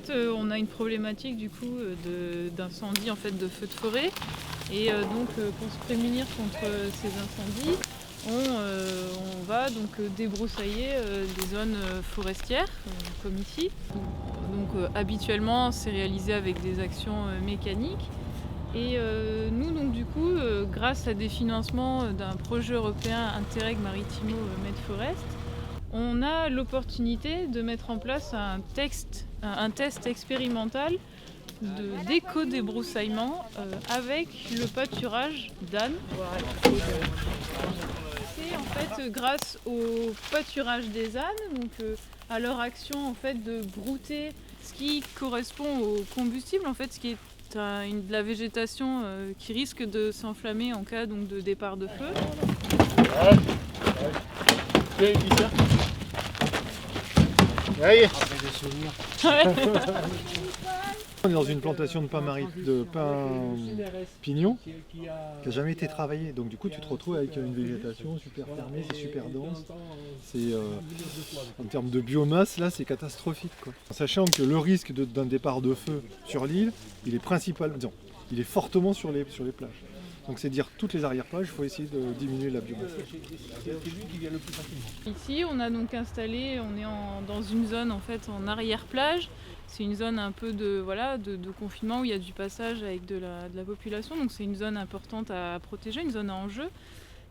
On a une problématique du coup d'incendie, en fait, de feux de forêt. Et donc pour se prémunir contre ces incendies, on va donc débroussailler des zones forestières, comme ici. Donc habituellement c'est réalisé avec des actions mécaniques. Et nous donc du coup, grâce à des financements d'un projet européen Interreg Maritimo Med-Forest, on a l'opportunité de mettre en place un test expérimental d'éco-débroussaillement avec le pâturage d'ânes. C'est en fait grâce au pâturage des ânes, donc à leur action en fait de brouter ce qui correspond au combustible, en fait, ce qui est de la végétation qui risque de s'enflammer en cas donc, de départ de feu. On est dans une plantation de pin pignon qui n'a jamais été travaillée, donc du coup tu te retrouves avec une végétation super fermée, c'est super dense. En termes de biomasse, là c'est catastrophique, quoi. Sachant que le risque d'un départ de feu sur l'île, il est fortement sur les plages. Donc c'est dire toutes les arrière-plages, il faut essayer de diminuer la biomasse. Ici on a donc installé, dans une zone en fait en arrière-plage. C'est une zone un peu de confinement où il y a du passage avec de la population, donc c'est une zone importante à protéger, une zone à enjeu.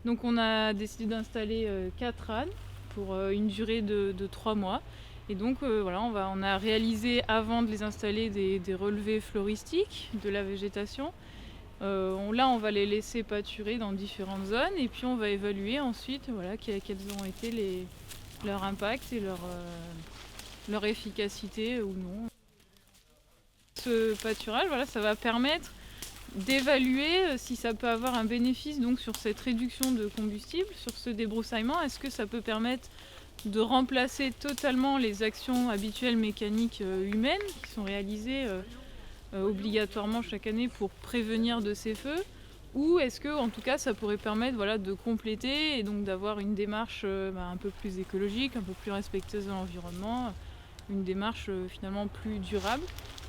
Donc on a décidé d'installer 4 ânes pour une durée de 3 mois. Et donc on a réalisé avant de les installer des relevés floristiques de la végétation. Là on va les laisser pâturer dans différentes zones et puis on va évaluer ensuite quels ont été leur impact et leur efficacité ou non. Ce pâturage, ça va permettre d'évaluer si ça peut avoir un bénéfice donc, sur cette réduction de combustible, sur ce débroussaillement. Est-ce que ça peut permettre de remplacer totalement les actions habituelles mécaniques humaines qui sont réalisées obligatoirement chaque année pour prévenir de ces feux, ou est-ce que en tout cas ça pourrait permettre de compléter et donc d'avoir une démarche un peu plus écologique, un peu plus respectueuse de l'environnement, une démarche finalement plus durable.